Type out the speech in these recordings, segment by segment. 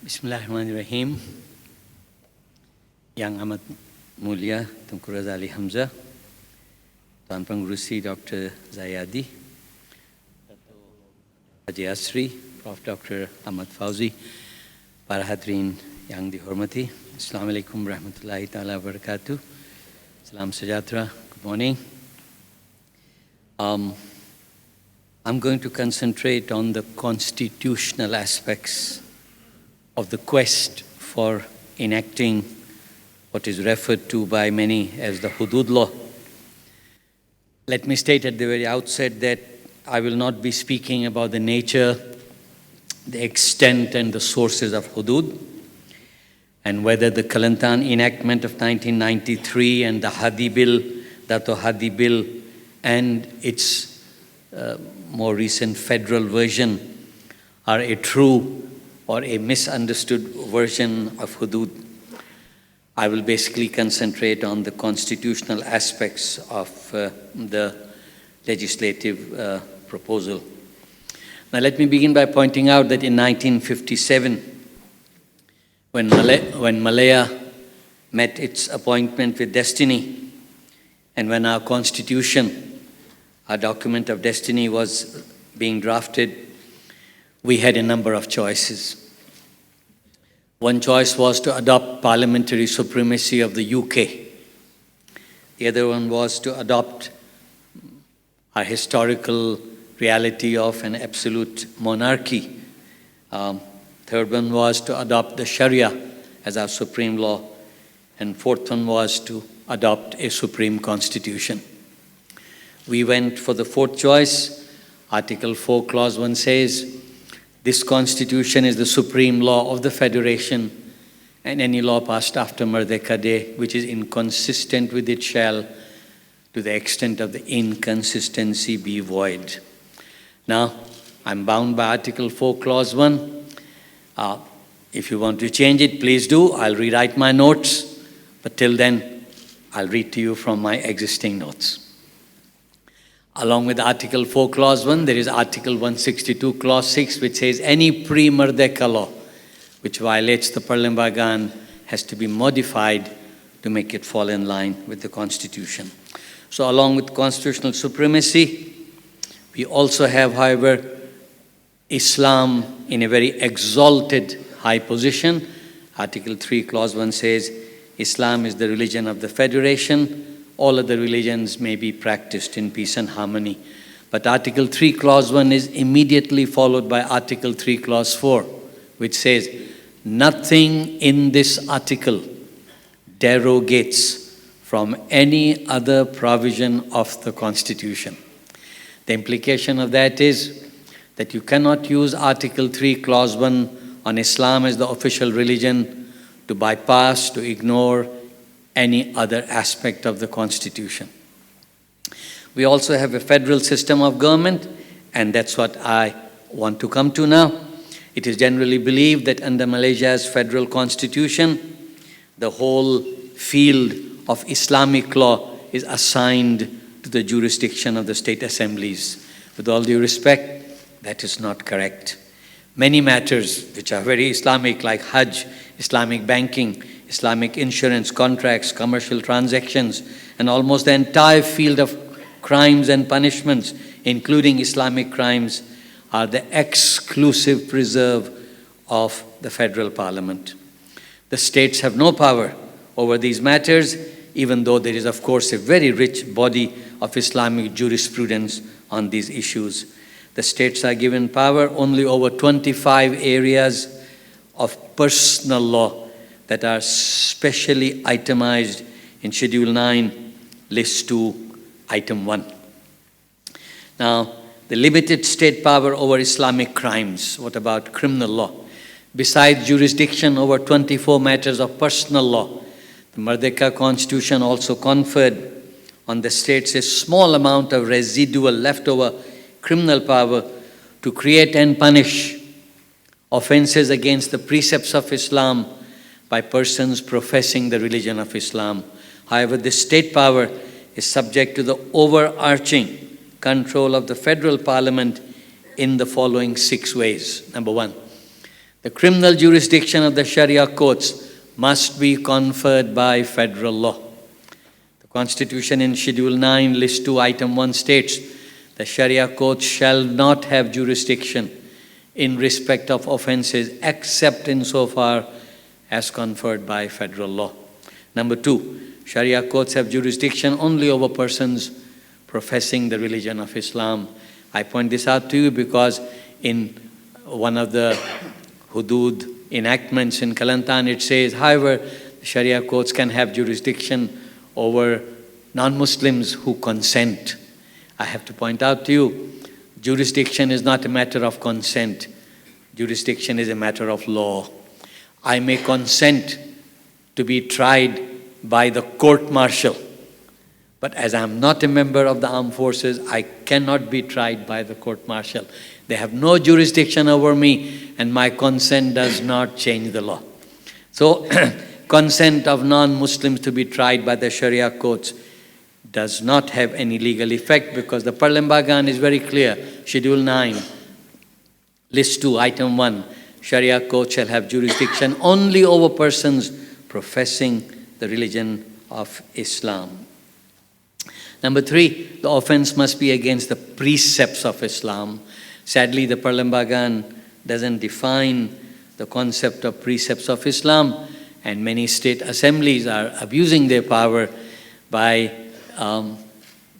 Bismillahirrahmanirrahim. Yang amat mulia Tunku Razali Hamzah, Tuan Pengerusi Dr. Zayadi, Haji Asri, Prof. Dr. Ahmad Fauzi, para hadirin yang dihormati. Assalamualaikum warahmatullahi taala wabarakatuh. Salam sejahtera. Good morning. I'm going to concentrate on the constitutional aspects of the quest for enacting what is referred to by many as the Hudud law. Let me state at the very outset that I will not be speaking about the nature, the extent and the sources of Hudud, and whether the Kelantan enactment of 1993 and the Hadi Bill, Dato Hadi Bill, and its more recent federal version are a true or a misunderstood version of Hudud. I will basically concentrate on the constitutional aspects of the legislative proposal. Now let me begin by pointing out that in 1957, when Malaya met its appointment with destiny, and when our constitution, our document of destiny, was being drafted, we had a number of choices. One choice was to adopt parliamentary supremacy of the UK. The other one was to adopt our historical reality of an absolute monarchy. Third one was to adopt the Sharia as our supreme law. And fourth one was to adopt a supreme constitution. We went for the fourth choice. Article 4, Clause 1 says, this constitution is the supreme law of the Federation, and any law passed after Merdeka Day which is inconsistent with it shall, to the extent of the inconsistency, be void. Now, I'm bound by Article 4, Clause 1. If you want to change it, please do. I'll rewrite my notes, but till then, I'll read to you from my existing notes. Along with Article 4, Clause 1, there is Article 162, Clause 6, which says any pre-Merdeka law which violates the Perlembagaan has to be modified to make it fall in line with the Constitution. So along with constitutional supremacy, we also have, however, Islam in a very exalted high position. Article 3, Clause 1 says, Islam is the religion of the Federation. All other religions may be practiced in peace and harmony. But Article 3, Clause 1 is immediately followed by Article 3, Clause 4, which says, nothing in this article derogates from any other provision of the Constitution. The implication of that is that you cannot use Article 3, Clause 1 on Islam as the official religion to bypass, to ignore any other aspect of the Constitution. We also have a federal system of government, and that's what I want to come to now. It is generally believed that under Malaysia's federal constitution, the whole field of Islamic law is assigned to the jurisdiction of the state assemblies. With all due respect, that is not correct. Many matters which are very Islamic, like Hajj, Islamic banking, Islamic insurance, contracts, commercial transactions, and almost the entire field of crimes and punishments, including Islamic crimes, are the exclusive preserve of the federal parliament. The states have no power over these matters, even though there is, of course, a very rich body of Islamic jurisprudence on these issues. The states are given power only over 25 areas of personal law that are specially itemized in Schedule 9, List 2, Item 1. Now, the limited state power over Islamic crimes, what about criminal law? Besides jurisdiction over 24 matters of personal law, the Merdeka Constitution also conferred on the states a small amount of residual leftover criminal power to create and punish offenses against the precepts of Islam by persons professing the religion of Islam. However, this state power is subject to the overarching control of the federal parliament in the following 6 ways. Number 1, The criminal jurisdiction of the Sharia courts must be conferred by federal law. The Constitution in Schedule 9, List 2, Item 1 states, the Sharia courts shall not have jurisdiction in respect of offenses except insofar as conferred by federal law. Number 2, Sharia courts have jurisdiction only over persons professing the religion of Islam. I point this out to you because in one of the hudud enactments in Kelantan, it says, however, the Sharia courts can have jurisdiction over non-Muslims who consent. I have to point out to you, jurisdiction is not a matter of consent. Jurisdiction is a matter of law. I may consent to be tried by the court-martial, but as I am not a member of the armed forces, I cannot be tried by the court-martial. They have no jurisdiction over me, and my consent does not change the law. So, consent of non-Muslims to be tried by the Sharia courts does not have any legal effect because the Perlembagaan is very clear. Schedule 9, List 2, Item 1, Sharia court shall have jurisdiction only over persons professing the religion of Islam. Number 3, the offense must be against the precepts of Islam. Sadly, the Perlembagaan doesn't define the concept of precepts of Islam, and many state assemblies are abusing their power by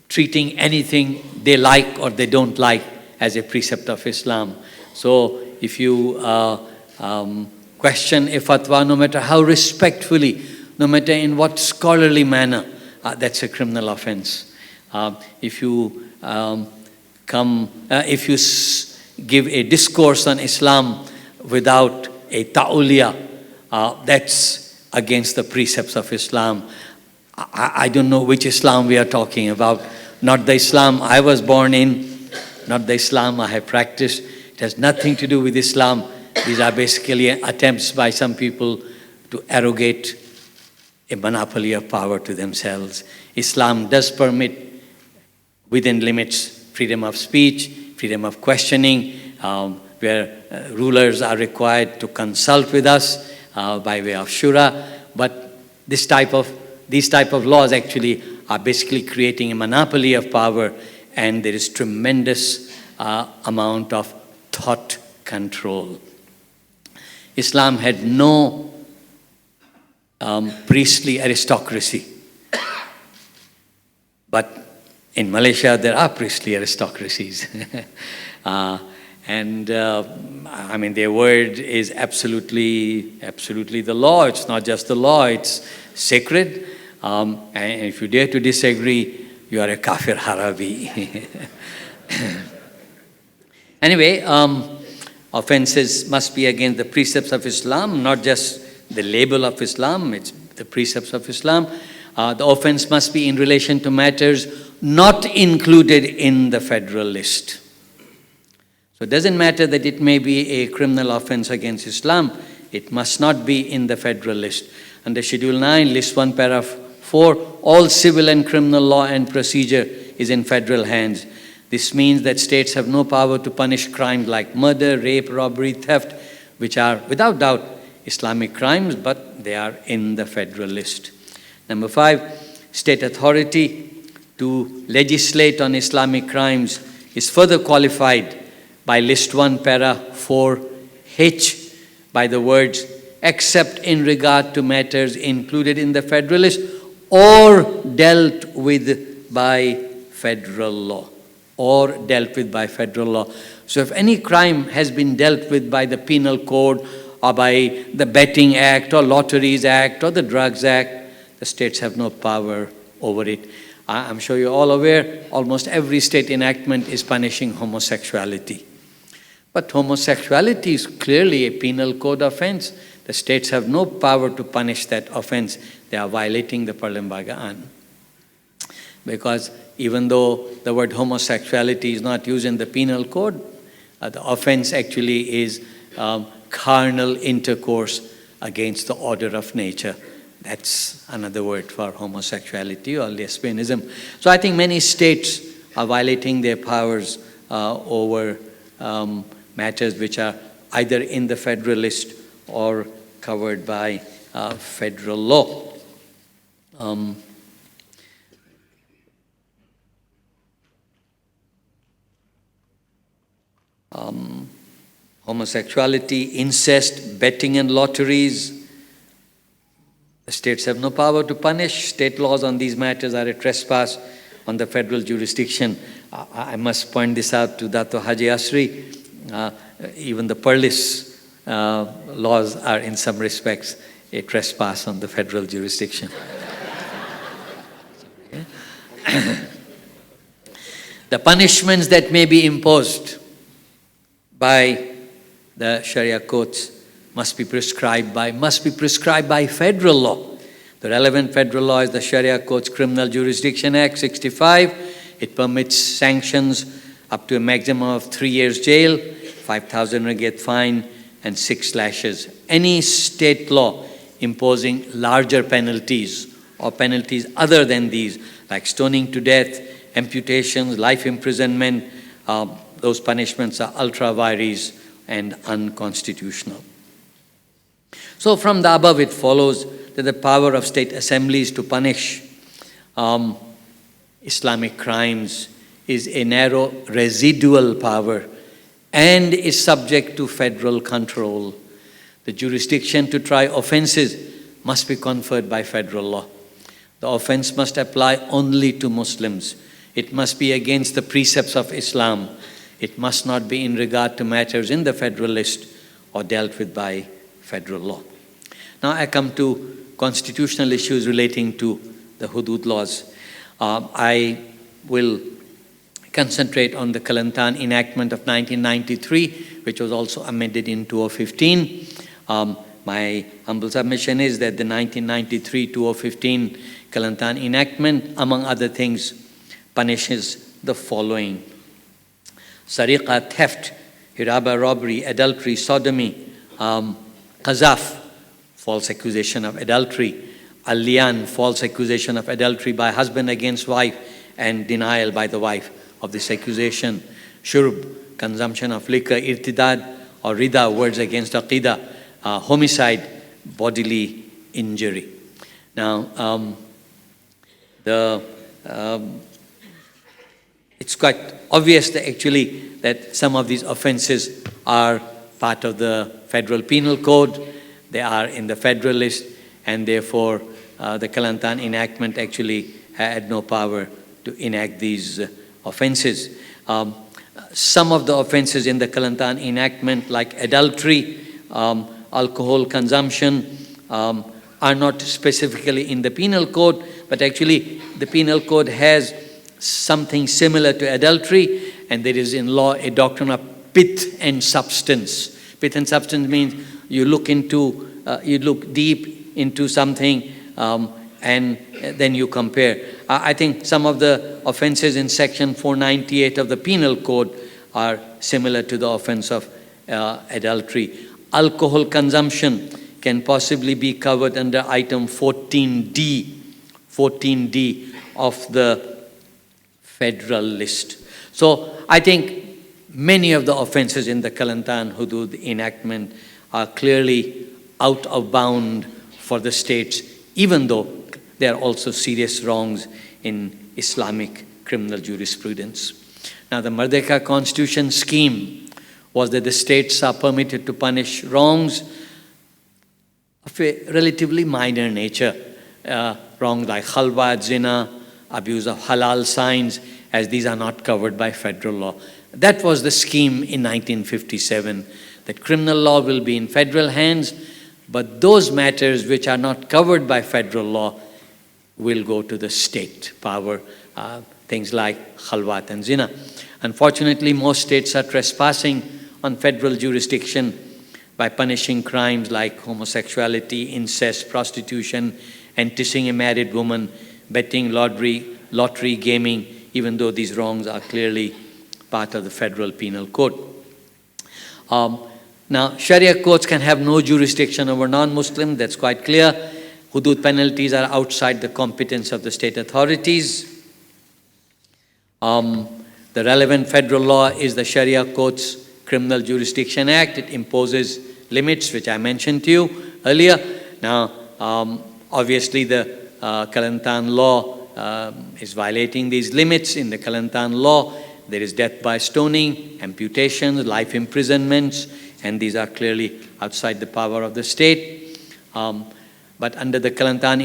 treating anything they like or they don't like as a precept of Islam. So if you question a fatwa, no matter how respectfully, no matter in what scholarly manner, that's a criminal offense. If you give a discourse on Islam without a ta'uliyah, that's against the precepts of Islam. I don't know which Islam we are talking about. Not the Islam I was born in, not the Islam I have practiced. It has nothing to do with Islam. These are basically attempts by some people to arrogate a monopoly of power to themselves. Islam does permit, within limits, freedom of speech, freedom of questioning, where rulers are required to consult with us by way of shura. But these type of laws actually are basically creating a monopoly of power, and there is tremendous amount of thought control. Islam had no priestly aristocracy. But in Malaysia, there are priestly aristocracies. And I mean, their word is absolutely the law. It's not just the law, it's sacred. And if you dare to disagree, you are a kafir harabi. Anyway, offenses must be against the precepts of Islam, not just the label of Islam, it's the precepts of Islam. The offense must be in relation to matters not included in the federal list. So it doesn't matter that it may be a criminal offense against Islam, it must not be in the federal list. Under Schedule 9, List 1, Paragraph 4, all civil and criminal law and procedure is in federal hands. This means that states have no power to punish crimes like murder, rape, robbery, theft, which are without doubt Islamic crimes, but they are in the federal list. Number 5, state authority to legislate on Islamic crimes is further qualified by List 1, Para 4H by the words, except in regard to matters included in the federal list or dealt with by federal law. Or dealt with by federal law. So if any crime has been dealt with by the Penal Code or by the Betting Act or Lotteries Act or the Drugs Act, the states have no power over it. I'm sure you're all aware, almost every state enactment is punishing homosexuality. But homosexuality is clearly a penal code offense. The states have no power to punish that offense. They are violating the Perlembagaan. Because even though the word homosexuality is not used in the penal code, the offense actually is carnal intercourse against the order of nature. That's another word for homosexuality or lesbianism. So I think many states are violating their powers over matters which are either in the federal list or covered by federal law. Homosexuality, incest, betting and lotteries. The states have no power to punish. State laws on these matters are a trespass on the federal jurisdiction. I must point this out to Dato Haji Asri. Even the Perlis laws are in some respects a trespass on the federal jurisdiction. The punishments that may be imposed by the Sharia courts must be prescribed by federal law. The relevant federal law is the Sharia Courts Criminal Jurisdiction Act 65. It permits sanctions up to a maximum of 3 years jail, 5,000 ringgit fine, and 6 lashes. Any state law imposing larger penalties or penalties other than these, like stoning to death, amputations, life imprisonment, those punishments are ultra vires and unconstitutional. So from the above, it follows that the power of state assemblies to punish Islamic crimes is a narrow residual power and is subject to federal control. The jurisdiction to try offenses must be conferred by federal law. The offense must apply only to Muslims. It must be against the precepts of Islam. It must not be in regard to matters in the federal list or dealt with by federal law. Now I come to constitutional issues relating to the hudud laws. I will concentrate on the Kelantan enactment of 1993, which was also amended in 2015. My humble submission is that the 1993-2015 Kelantan enactment, among other things, punishes the following: Sariqa, theft; hiraba, robbery; adultery, sodomy; qazaf, false accusation of adultery; al-lian, false accusation of adultery by husband against wife and denial by the wife of this accusation; shurb, consumption of liquor; irtidad or rida, words against aqidah; homicide, bodily injury. Now, it's quite obvious that some of these offenses are part of the Federal Penal Code. They are in the federal list, and therefore the Kelantan enactment actually had no power to enact these offenses. Some of the offenses in the Kelantan enactment, like adultery, alcohol consumption, are not specifically in the penal code, but actually the penal code has something similar to adultery, and there is in law a doctrine of pith and substance. Pith and substance means you look deep into something and then you compare. I think some of the offenses in section 498 of the penal code are similar to the offense of adultery. Alcohol consumption can possibly be covered under item 14D of the federal list. So I think many of the offenses in the Kelantan Hudud enactment are clearly out of bound for the states, even though there are also serious wrongs in Islamic criminal jurisprudence. Now, the Merdeka Constitution scheme was that the states are permitted to punish wrongs of a relatively minor nature, wrongs like khalwat, zina, abuse of halal signs, as these are not covered by federal law. That was the scheme in 1957, that criminal law will be in federal hands, but those matters which are not covered by federal law will go to the state power, things like khalwat and zina. Unfortunately, most states are trespassing on federal jurisdiction by punishing crimes like homosexuality, incest, prostitution, enticing a married woman, betting, lottery, gaming, even though these wrongs are clearly part of the federal penal code. Now, Sharia courts can have no jurisdiction over non-Muslims, that's quite clear. Hudud penalties are outside the competence of the state authorities. The relevant federal law is the Sharia Courts Criminal Jurisdiction Act. It imposes limits, which I mentioned to you earlier. Now, obviously, the Kelantan law is violating these limits. In the Kelantan law, there is death by stoning, amputations, life imprisonments, and these are clearly outside the power of the state. But under the Kelantan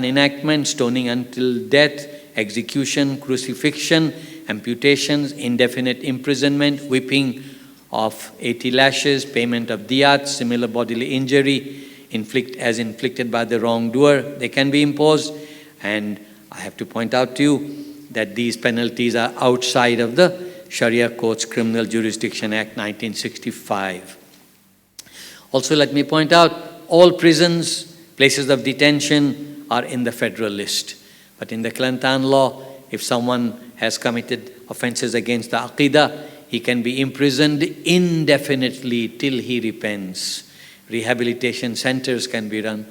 enactment, stoning until death, execution, crucifixion, amputations, indefinite imprisonment, whipping of 80 lashes, payment of diyat, similar bodily injury inflicted by the wrongdoer, they can be imposed. And I have to point out to you that these penalties are outside of the Sharia Court's Criminal Jurisdiction Act 1965. Also, let me point out, all prisons, places of detention are in the federal list. But in the Kelantan law, if someone has committed offenses against the Aqidah, he can be imprisoned indefinitely till he repents. Rehabilitation centers can be run.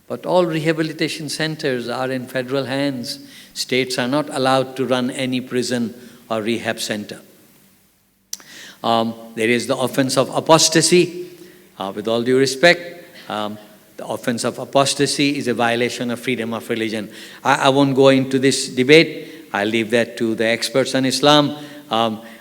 But all rehabilitation centers are in federal hands. States are not allowed to run any prison or rehab center. There is the offense of apostasy. With all due respect, the offense of apostasy is a violation of freedom of religion. I won't go into this debate. I'll leave that to the experts on Islam.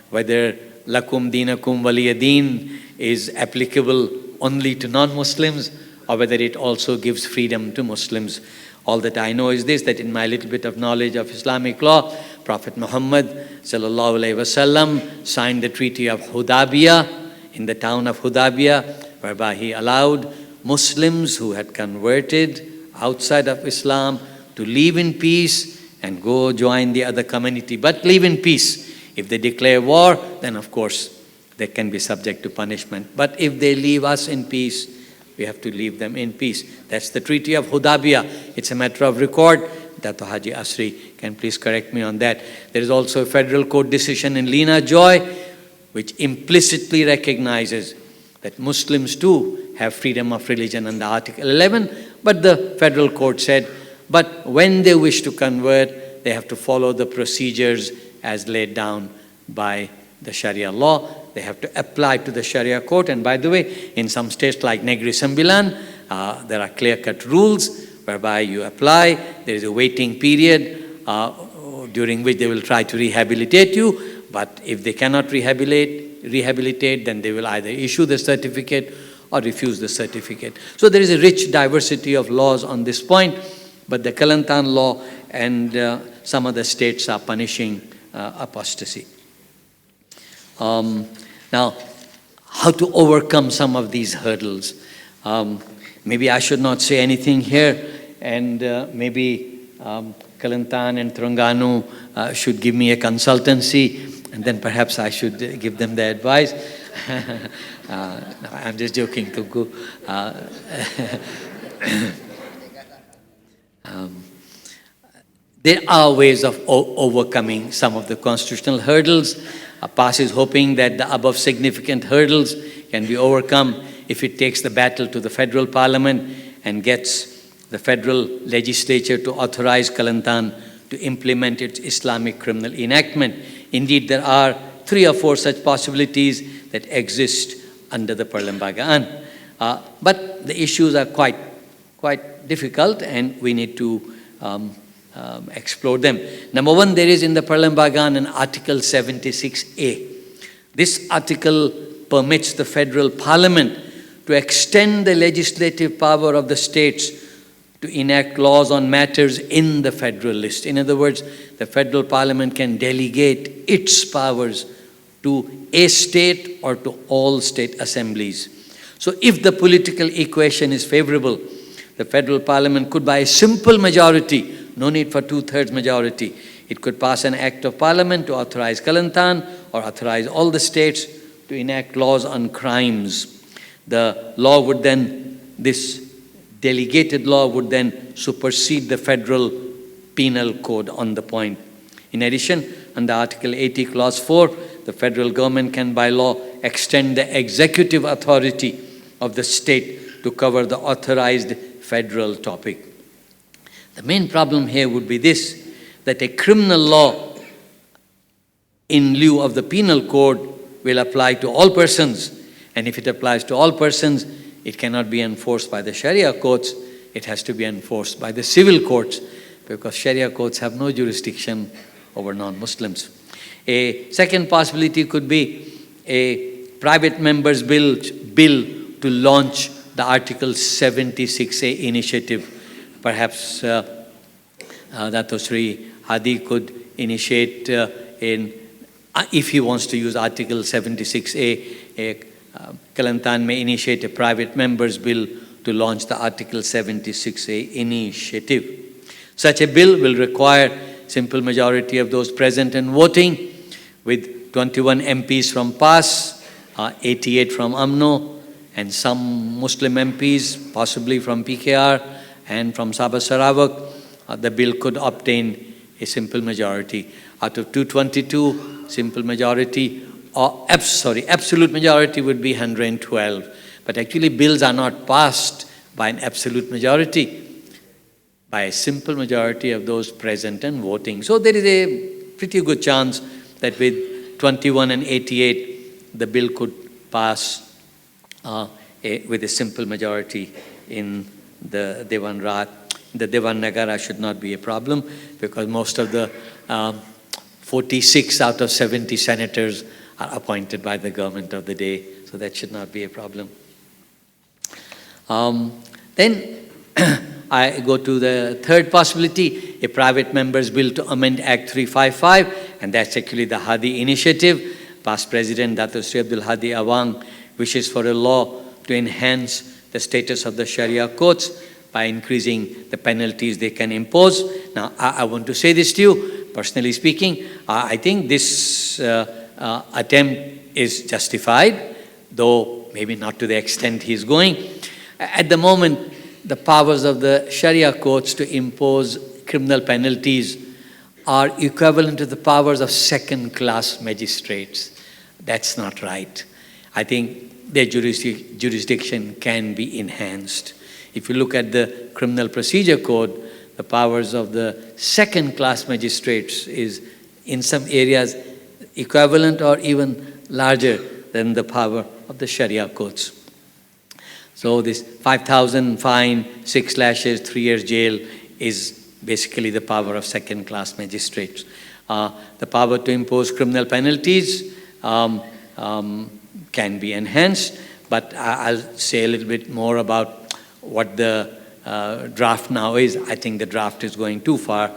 Whether lakum dinakum waliyadeen is applicable only to non-Muslims or whether it also gives freedom to Muslims. All that I know is this, that in my little bit of knowledge of Islamic law, Prophet Muhammad sallallahu alaihi wasallam signed the Treaty of Hudaybiyah in the town of Hudaybiyah, whereby he allowed Muslims who had converted outside of Islam to live in peace and go join the other community, but live in peace. If they declare war, then of course they can be subject to punishment. But if they leave us in peace, we have to leave them in peace. That's the Treaty of Hudaybiyah. It's a matter of record. Dato Haji Asri can please correct me on that. There is also a federal court decision in Lina Joy which implicitly recognizes that Muslims too have freedom of religion under Article 11, but the federal court said, but when they wish to convert, they have to follow the procedures as laid down by the Sharia law. They have to apply to the Sharia court. And by the way, in some states like Negri Sembilan, there are clear-cut rules whereby you apply. There is a waiting period during which they will try to rehabilitate you. But if they cannot rehabilitate, then they will either issue the certificate or refuse the certificate. So there is a rich diversity of laws on this point. But the Kelantan law and some other states are punishing apostasy. Now, how to overcome some of these hurdles? Maybe I should not say anything here, and maybe Kelantan and Terengganu should give me a consultancy, and then perhaps I should give them the advice. No, I'm just joking, Tunku. There are ways of overcoming some of the constitutional hurdles. PAS is hoping that the above significant hurdles can be overcome if it takes the battle to the federal parliament and gets the federal legislature to authorize Kelantan to implement its Islamic criminal enactment. Indeed, there are 3 or 4 such possibilities that exist under the Perlembagaan. But the issues are quite difficult, and we need to explore them. Number 1, there is in the Perlembagaan an Article 76A. This article permits the federal parliament to extend the legislative power of the states to enact laws on matters in the federal list. In other words, the federal parliament can delegate its powers to a state or to all state assemblies. So if the political equation is favorable, the federal parliament could, by a simple majority, no need for 2/3 majority, it could pass an act of parliament to authorize Kelantan or authorize all the states to enact laws on crimes. The law would then, this delegated law would then supersede the federal penal code on the point. In addition, under Article 80, Clause 4, the federal government can by law extend the executive authority of the state to cover the authorized federal topic. The main problem here would be this, that a criminal law in lieu of the penal code will apply to all persons. And if it applies to all persons, it cannot be enforced by the Sharia courts. It has to be enforced by the civil courts, because Sharia courts have no jurisdiction over non-Muslims. A second possibility could be a private member's bill to launch the Article 76A initiative. Perhaps Dato Sri Hadi could initiate if he wants to use Article 76A, Kelantan may initiate a private member's bill to launch the Article 76A initiative. Such a bill will require simple majority of those present and voting, with 21 MPs from PAS, 88 from UMNO, and some Muslim MPs, possibly from PKR and from Sabah Sarawak. The bill could obtain a simple majority. Out of 222, simple majority, absolute majority would be 112. But actually bills are not passed by an absolute majority, by a simple majority of those present and voting. So there is a pretty good chance that with 21 and 88, the bill could pass with a simple majority in the Dewan Raj. The Dewan Nagara should not be a problem, because most of the 46 out of 70 senators are appointed by the government of the day, so that should not be a problem. Then I go to the third possibility, a private member's bill to amend Act 355, and that's actually the Hadi initiative. Past President Dato Sri Abdul Hadi Awang wishes for a law to enhance the status of the Sharia courts by increasing the penalties they can impose. Now, I want to say this to you, personally speaking, I think this attempt is justified, though maybe not to the extent he's going. At the moment, the powers of the Sharia courts to impose criminal penalties are equivalent to the powers of second-class magistrates. That's not right. I think their jurisdiction can be enhanced. If you look at the Criminal Procedure Code, the powers of the second-class magistrates is, in some areas, equivalent or even larger than the power of the Sharia courts. So this 5,000 fine, 6 lashes, 3 years jail is basically the power of second-class magistrates. The power to impose criminal penalties can be enhanced, but I'll say a little bit more about what the draft now is. I think the draft is going too far.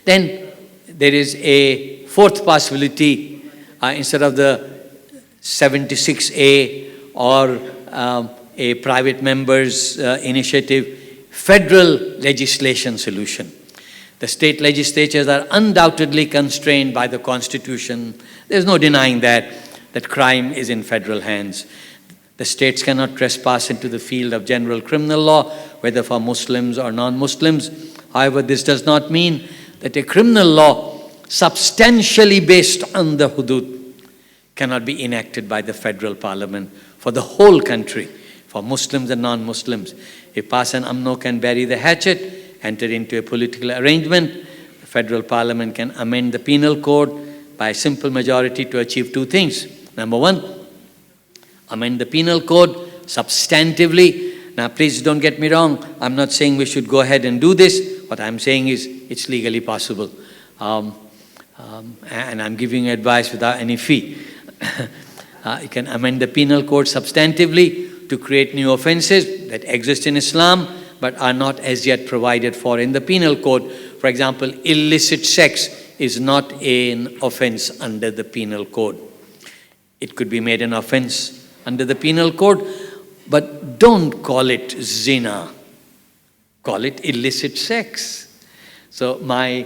Then there is a fourth possibility. Instead of the 76A or a private member's initiative, federal legislation solution. The state legislatures are undoubtedly constrained by the Constitution. There's no denying that crime is in federal hands. The states cannot trespass into the field of general criminal law, whether for Muslims or non-Muslims. However, this does not mean that a criminal law substantially based on the hudud cannot be enacted by the federal parliament for the whole country, for Muslims and non-Muslims. If PAS and UMNO can bury the hatchet, enter into a political arrangement, the federal parliament can amend the penal code by a simple majority to achieve two things. Number one, amend the penal code substantively. Now, please don't get me wrong. I'm not saying we should go ahead and do this. What I'm saying is it's legally possible. And I'm giving advice without any fee. You can amend the penal code substantively to create new offenses that exist in Islam but are not as yet provided for in the penal code. For example, illicit sex is not an offense under the penal code. It could be made an offense under the penal code, but don't call it zina. Call it illicit sex. So my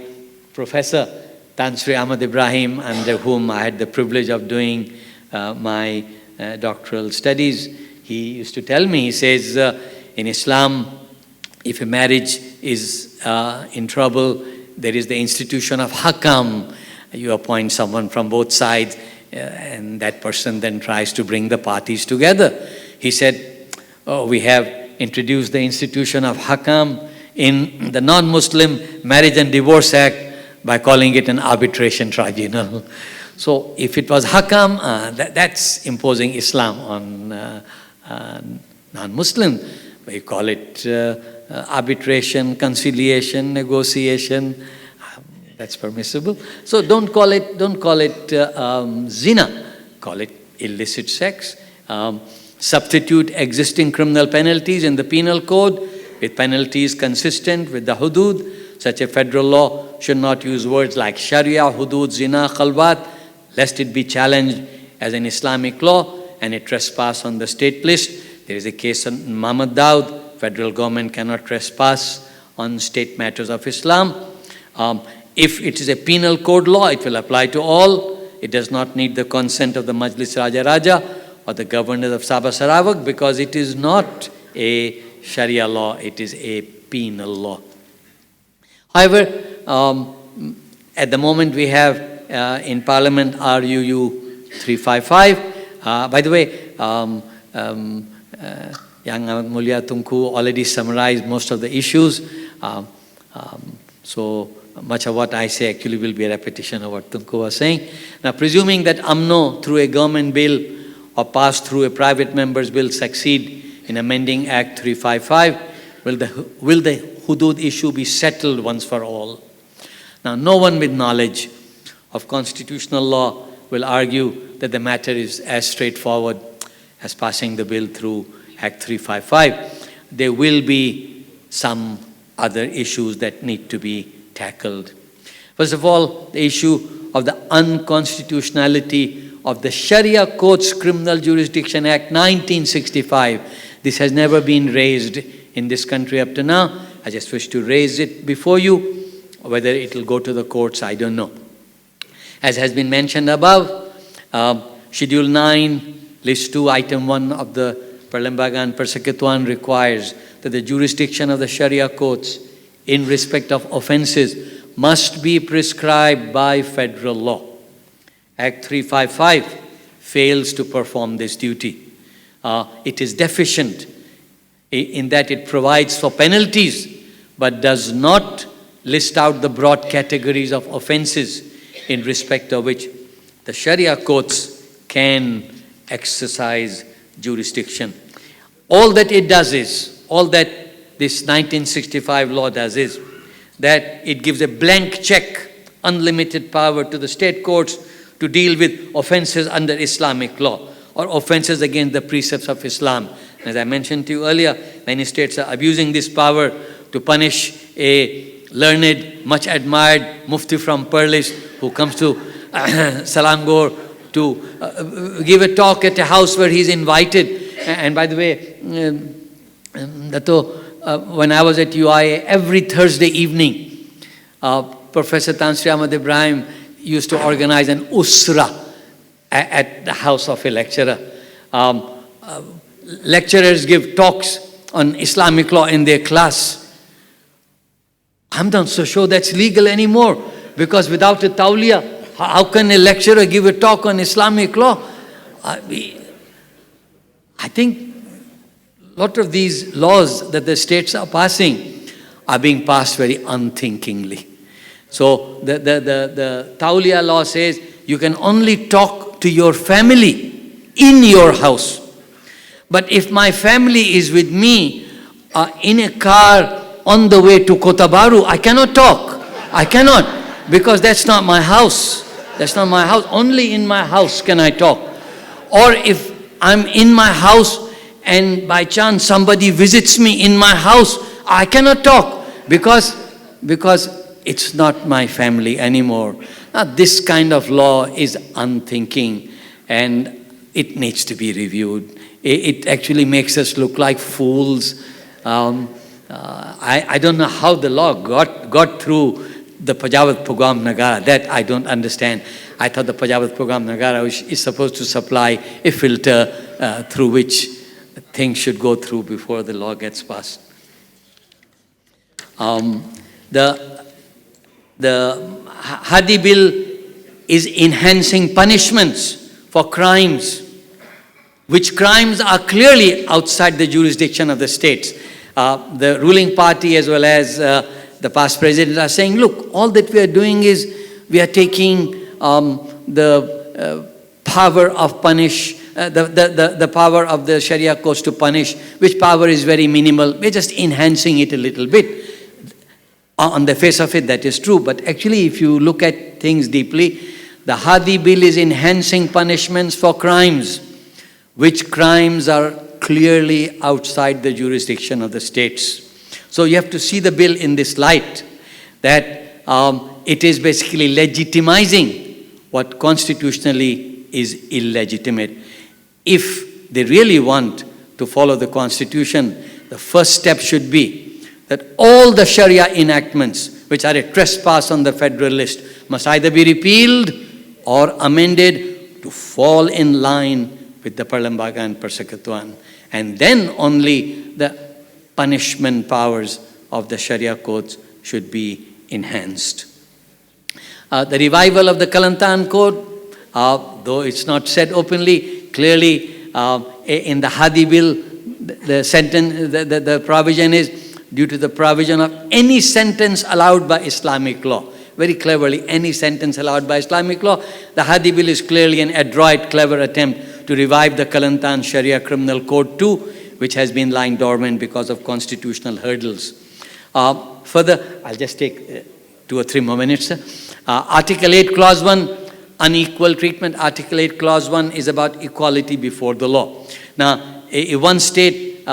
professor, Tan Sri Ahmad Ibrahim, under whom I had the privilege of doing my doctoral studies, he used to tell me, he says, in Islam, if a marriage is in trouble, there is the institution of hakam. You appoint someone from both sides, and that person then tries to bring the parties together. He said, we have introduced the institution of hakam in the non-Muslim Marriage and Divorce Act by calling it an arbitration tribunal. So if it was hakam, that's imposing Islam on non-Muslim. We call it arbitration, conciliation, negotiation. That's permissible. So don't call it zina. Call it illicit sex. Substitute existing criminal penalties in the penal code with penalties consistent with the hudud. Such a federal law should not use words like sharia, hudud, zina, khalwat, lest it be challenged as an Islamic law and a trespass on the state list. There is a case on Muhammad Daud. Federal government cannot trespass on state matters of Islam. If it is a penal code law, it will apply to all. It does not need the consent of the Majlis Raja Raja or the governors of Sabah Sarawak, because it is not a Sharia law, it is a penal law. However, at the moment we have in Parliament RUU 355. By the way, Yang Ahmad Mulia Tunku already summarized most of the issues. So much of what I say actually will be a repetition of what Tunku was saying. Now, presuming that UMNO through a government bill or passed through a private member's bill succeed in amending Act 355, will the hudud issue be settled once for all? Now, no one with knowledge of constitutional law will argue that the matter is as straightforward as passing the bill through Act 355. There will be some other issues that need to be tackled. First of all, the issue of the unconstitutionality of the Sharia Courts Criminal Jurisdiction Act 1965. This has never been raised in this country up to now. I just wish to raise it before you. Whether it will go to the courts, I don't know. As has been mentioned above, Schedule 9, List 2, Item 1 of the Perlembagan Persekutuan requires that the jurisdiction of the Sharia courts in respect of offenses must be prescribed by federal law. Act 355 fails to perform this duty. It is deficient in that it provides for penalties but does not list out the broad categories of offenses in respect of which the Sharia courts can exercise jurisdiction. All that it does is, all that this 1965 law does is that it gives a blank check, unlimited power to the state courts to deal with offenses under Islamic law or offenses against the precepts of Islam. As I mentioned to you earlier, many states are abusing this power to punish a learned, much admired Mufti from Perlis who comes to Selangor to give a talk at a house where he's invited. And by the way, when I was at UIA, every Thursday evening, Professor Tan Sri Ahmad Ibrahim used to organize an usra at the house of a lecturer. Lecturers give talks on Islamic law in their class. I'm not so sure that's legal anymore, because without a tawliya, how can a lecturer give a talk on Islamic law? I think a lot of these laws that the states are passing are being passed very unthinkingly. So the tawliya law says you can only talk to your family in your house. But if my family is with me in a car on the way to Kota Baru, I cannot talk. I cannot, because that's not my house. That's not my house. Only in my house can I talk. Or if I'm in my house and by chance somebody visits me in my house, I cannot talk because it's not my family anymore. Now, this kind of law is unthinking and it needs to be reviewed. It actually makes us look like fools. I don't know how the law got through the Pejabat Program Nagara. That I don't understand. I thought the Pejabat Program Nagara is supposed to supply a filter through which things should go through before the law gets passed. The Hadi Bill is enhancing punishments for crimes, which crimes are clearly outside the jurisdiction of the states. The ruling party as well as the past president are saying, look, all that we are doing is we are taking power of the power of the Sharia courts to punish, which power is very minimal. We're just enhancing it a little bit. On the face of it, that is true. But actually, if you look at things deeply, the Hadi Bill is enhancing punishments for crimes, which crimes are clearly outside the jurisdiction of the states. So you have to see the bill in this light, that it is basically legitimizing what constitutionally is illegitimate. If they really want to follow the Constitution, the first step should be that all the Sharia enactments which are a trespass on the federal list must either be repealed or amended to fall in line with the Perlembaga and Persekutuan. And then only the punishment powers of the Sharia courts should be enhanced. The revival of the Kelantan Code, though it's not said openly, clearly in the Hadi Bill, the provision is due to the provision of any sentence allowed by Islamic law. Very cleverly, any sentence allowed by Islamic law. The Hadi Bill is clearly an adroit, clever attempt to revive the Kelantan Sharia Criminal Code too, which has been lying dormant because of constitutional hurdles. Further, I'll just take 2 or 3 more minutes. Article 8, Clause 1, unequal treatment. Article 8, Clause 1 is about equality before the law. Now, if one state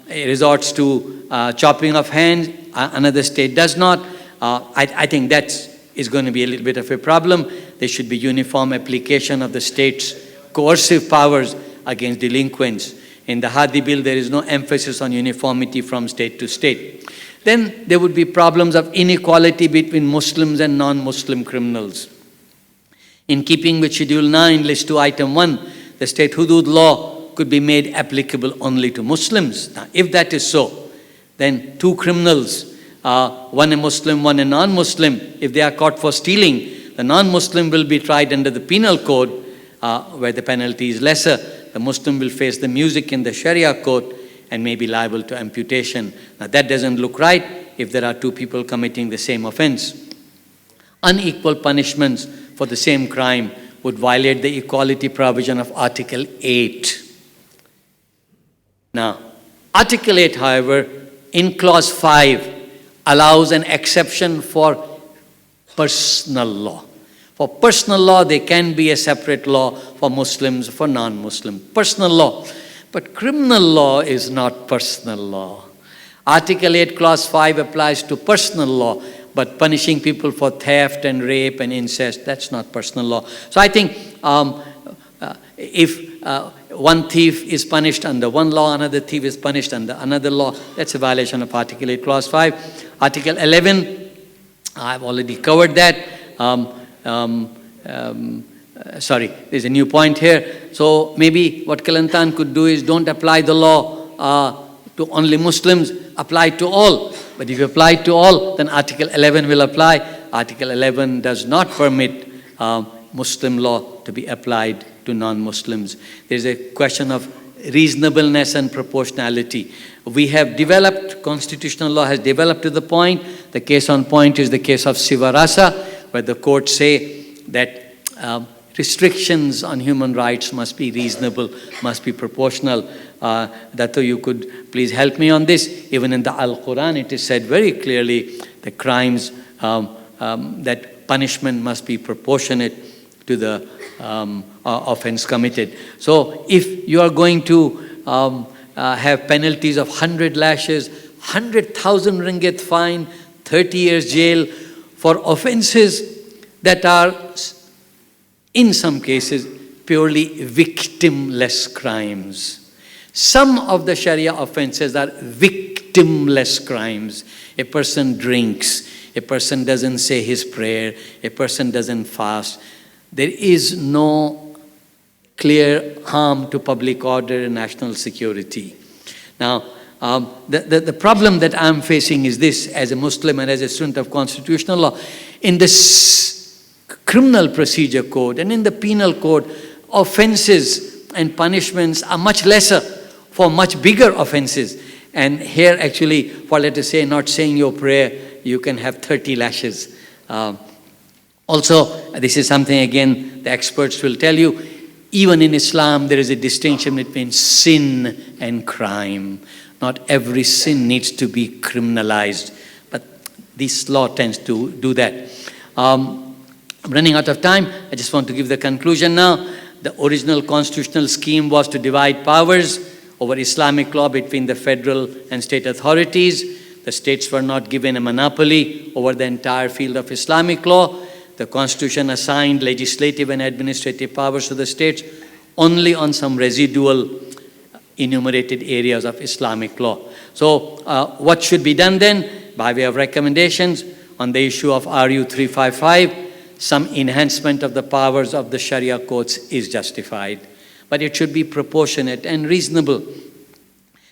resorts to chopping of hands, another state does not, I think that is going to be a little bit of a problem. There should be uniform application of the state's coercive powers against delinquents. In the Hadi Bill, there is no emphasis on uniformity from state to state. Then there would be problems of inequality between Muslims and non-Muslim criminals. In keeping with Schedule 9, List 2, Item 1, the state hudud law could be made applicable only to Muslims. Now, if that is so, then 2 criminals, one a Muslim, one a non-Muslim, if they are caught for stealing, the non-Muslim will be tried under the penal code, where the penalty is lesser. The Muslim will face the music in the Sharia court and may be liable to amputation. Now that doesn't look right if there are 2 people committing the same offense. Unequal punishments for the same crime would violate the equality provision of Article 8. Now, Article 8, however, in Clause 5, allows an exception for personal law. For personal law, there can be a separate law for Muslims, for non-Muslims. Personal law. But criminal law is not personal law. Article 8, Clause 5 applies to personal law, but punishing people for theft and rape and incest, that's not personal law. So I think if one thief is punished under one law, another thief is punished under another law, that's a violation of Article 8, Clause 5. Article 11, I've already covered that. Sorry, there's a new point here. So maybe what Kelantan could do is don't apply the law to only Muslims, apply to all. But if you apply to all, then Article 11 will apply. Article 11 does not permit Muslim law to be applied to non-Muslims. There's a question of reasonableness and proportionality. We have developed, constitutional law has developed to the point. The case on point is the case of Sivarasa, where the courts say that restrictions on human rights must be reasonable, must be proportional. Dato, you could please help me on this. Even in the Al-Quran, it is said very clearly the crimes, that punishment must be proportionate to the offense committed. So if you are going to have penalties of 100 lashes, 100,000 ringgit fine, 30 years jail for offenses that are, in some cases, purely victimless crimes. Some of the Sharia offenses are victimless crimes. A person drinks, a person doesn't say his prayer, a person doesn't fast. There is no clear harm to public order and national security. Now, the problem that I'm facing is this, as a Muslim and as a student of constitutional law. In this criminal procedure code and in the penal code, offenses and punishments are much lesser for much bigger offenses. And here actually, for let us say not saying your prayer, you can have 30 lashes. Also, this is something again the experts will tell you, even in Islam there is a distinction between sin and crime. Not every sin needs to be criminalized, but this law tends to do that. I'm running out of time. I just want to give the conclusion now. The original constitutional scheme was to divide powers over Islamic law between the federal and state authorities. The states were not given a monopoly over the entire field of Islamic law. The Constitution assigned legislative and administrative powers to the states only on some residual enumerated areas of Islamic law. So what should be done then? By way of recommendations on the issue of RU 355, some enhancement of the powers of the Sharia courts is justified, but it should be proportionate and reasonable.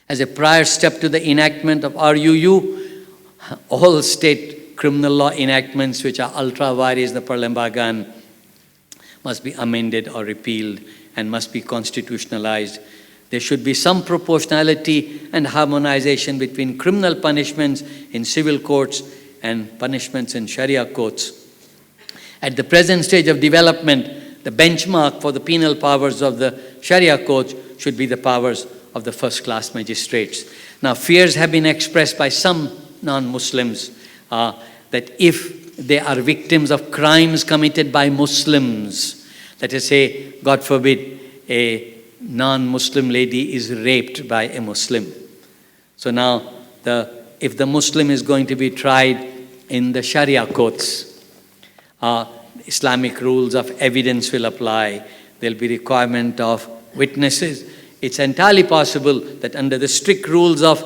As a prior step to the enactment of RUU, all state criminal law enactments which are ultra vires, the Perlembagan, must be amended or repealed and must be constitutionalized. There should be some proportionality and harmonization between criminal punishments in civil courts and punishments in Sharia courts. At the present stage of development, the benchmark for the penal powers of the Sharia courts should be the powers of the first-class magistrates. Now, fears have been expressed by some non-Muslims that if they are victims of crimes committed by Muslims, let us say, God forbid, a non-Muslim lady is raped by a Muslim. So now, if the Muslim is going to be tried in the Sharia courts, Islamic rules of evidence will apply. There'll be requirement of witnesses. It's entirely possible that under the strict rules of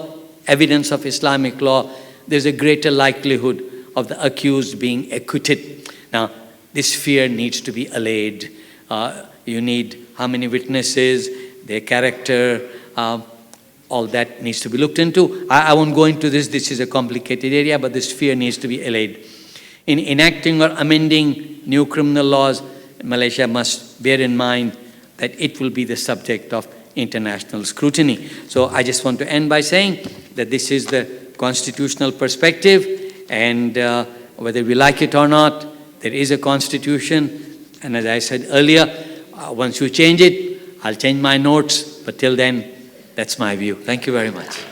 evidence of Islamic law, there's a greater likelihood of the accused being acquitted. Now, this fear needs to be allayed. You need how many witnesses, their character, all that needs to be looked into. I won't go into this. This is a complicated area, but this fear needs to be allayed. In enacting or amending new criminal laws, Malaysia must bear in mind that it will be the subject of international scrutiny. So I just want to end by saying that this is the constitutional perspective, and whether we like it or not, there is a constitution. And as I said earlier, once you change it, I'll change my notes, but till then, that's my view. Thank you very much.